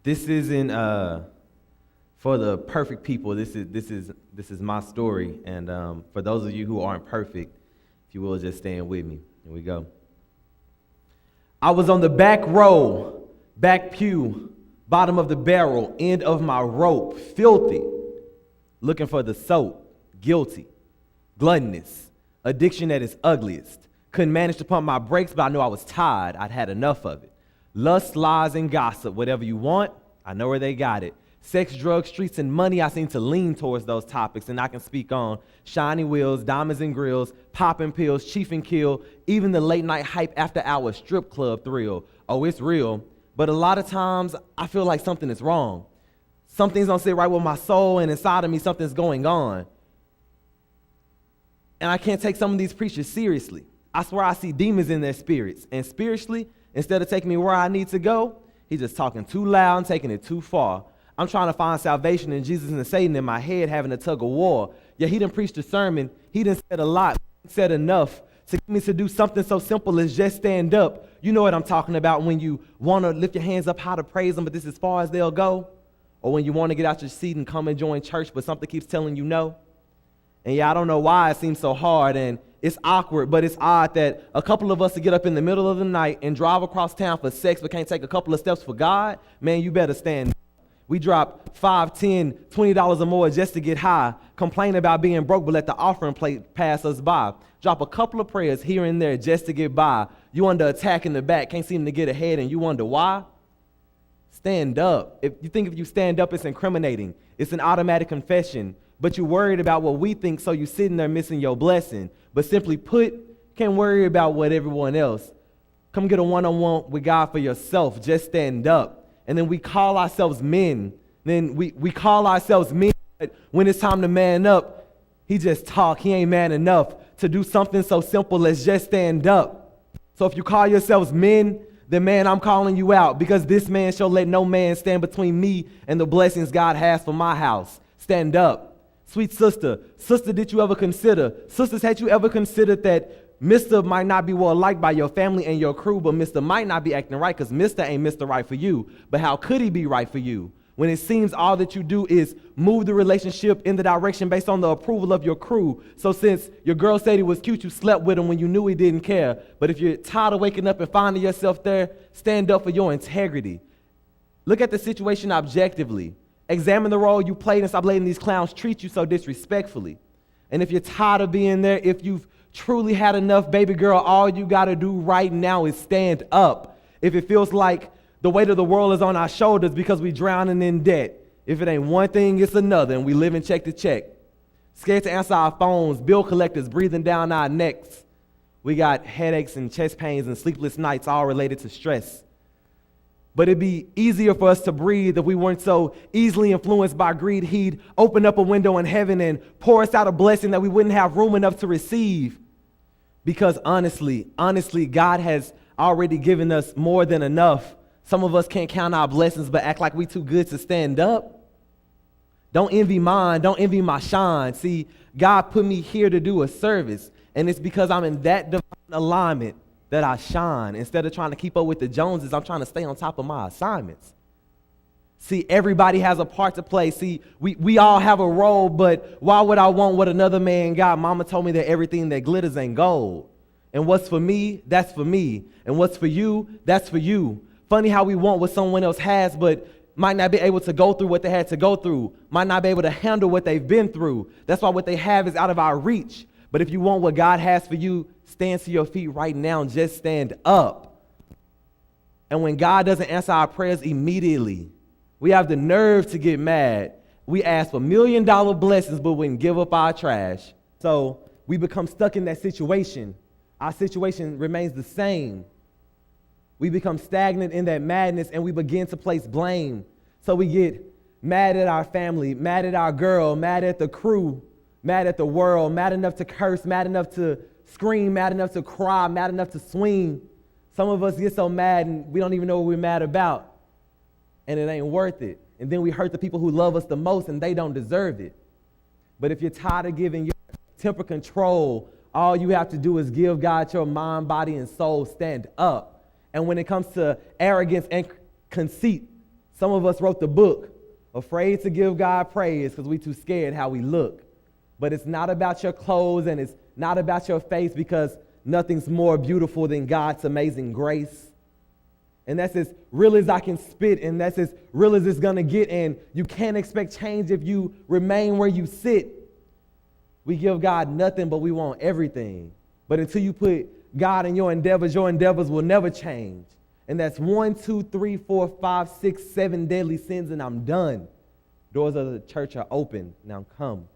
This isn't for the perfect people. This is my story, and for those of you who aren't perfect, if you will, just stand with me. Here we go. I was on the back row, back pew, bottom of the barrel, end of my rope, filthy, looking for the soap, guilty, gluttonous, addiction at its ugliest. Couldn't manage to pump my brakes, but I knew I was tired. I'd had enough of it. Lust, lies, and gossip, whatever you want, I know where they got it. Sex, drugs, streets, and money, I seem to lean towards those topics, and I can speak on shiny wheels, diamonds and grills, popping pills, chief and kill, even the late night hype after hour strip club thrill. Oh, it's real, but a lot of times I feel like something is wrong. Something's don't sit right with my soul, and inside of me something's going on. And I can't take some of these preachers seriously. I swear I see demons in their spirits, and spiritually, instead of taking me where I need to go, he's just talking too loud and taking it too far. I'm trying to find salvation in Jesus and Satan in my head, having a tug of war. Yeah, he didn't preach the sermon. He didn't said a lot, said enough to get me to do something so simple as just stand up. You know what I'm talking about when you want to lift your hands up high to praise him, but this is as far as they'll go. Or when you want to get out your seat and come and join church, but something keeps telling you no. And yeah, I don't know why it seems so hard, and it's awkward, but it's odd that a couple of us to get up in the middle of the night and drive across town for sex but can't take a couple of steps for God. Man, you better stand up. We drop $5, $10, $20 or more just to get high, complain about being broke, but let the offering plate pass us by. Drop a couple of prayers here and there just to get by. You under attack in the back, can't seem to get ahead, and you wonder why? Stand up. If you stand up, it's incriminating. It's an automatic confession, but you're worried about what we think, so you're sitting there missing your blessing. But simply put, can't worry about what everyone else. Come get a one-on-one with God for yourself. Just stand up. And then we call ourselves men. Then we call ourselves men, but when it's time to man up, he just talk. He ain't man enough to do something so simple as just stand up. So if you call yourselves men, then man, I'm calling you out, because this man shall let no man stand between me and the blessings God has for my house. Stand up. Sweet sister, did you ever consider, sisters, had you ever considered that Mr. might not be well liked by your family and your crew, but Mr. might not be acting right because Mr. ain't Mr. right for you. But how could he be right for you when it seems all that you do is move the relationship in the direction based on the approval of your crew? So since your girl said he was cute, you slept with him when you knew he didn't care. But if you're tired of waking up and finding yourself there, stand up for your integrity. Look at the situation objectively. Examine the role you played and stop letting these clowns treat you so disrespectfully. And if you're tired of being there, if you've truly had enough, baby girl, all you got to do right now is stand up. If it feels like the weight of the world is on our shoulders because we're drowning in debt, if it ain't one thing, it's another, and we live in check to check. Scared to answer our phones, bill collectors breathing down our necks. We got headaches and chest pains and sleepless nights, all related to stress. But it'd be easier for us to breathe if we weren't so easily influenced by greed. He'd open up a window in heaven and pour us out a blessing that we wouldn't have room enough to receive. Because honestly, God has already given us more than enough. Some of us can't count our blessings but act like we too good to stand up. Don't envy mine. Don't envy my shine. See, God put me here to do a service, and it's because I'm in that divine alignment that I shine. Instead of trying to keep up with the Joneses, I'm trying to stay on top of my assignments. See, everybody has a part to play. See, we all have a role, but why would I want what another man got? Mama told me that everything that glitters ain't gold. And what's for me, that's for me. And what's for you, that's for you. Funny how we want what someone else has, but might not be able to go through what they had to go through, might not be able to handle what they've been through. That's why what they have is out of our reach. But if you want what God has for you, stand to your feet right now and just stand up. And when God doesn't answer our prayers immediately, we have the nerve to get mad. We ask for $1 million blessings, but wouldn't give up our trash. So we become stuck in that situation. Our situation remains the same. We become stagnant in that madness, and we begin to place blame. So we get mad at our family, mad at our girl, mad at the crew, mad at the world, mad enough to curse, mad enough to scream, mad enough to cry, mad enough to swing. Some of us get so mad and we don't even know what we're mad about, and it ain't worth it. And then we hurt the people who love us the most, and they don't deserve it. But if you're tired of giving your temper control, all you have to do is give God your mind, body, and soul. Stand up. And when it comes to arrogance and conceit, Some of us wrote the book, afraid to give God praise because we too scared how we look. But it's not about your clothes and it's not about your face, because nothing's more beautiful than God's amazing grace. And that's as real as I can spit, and that's as real as it's going to get. And you can't expect change if you remain where you sit. We give God nothing, but we want everything. But until you put God in your endeavors will never change. And that's 1, 2, 3, 4, 5, 6, 7 deadly sins, and I'm done. Doors of the church are open. Now come.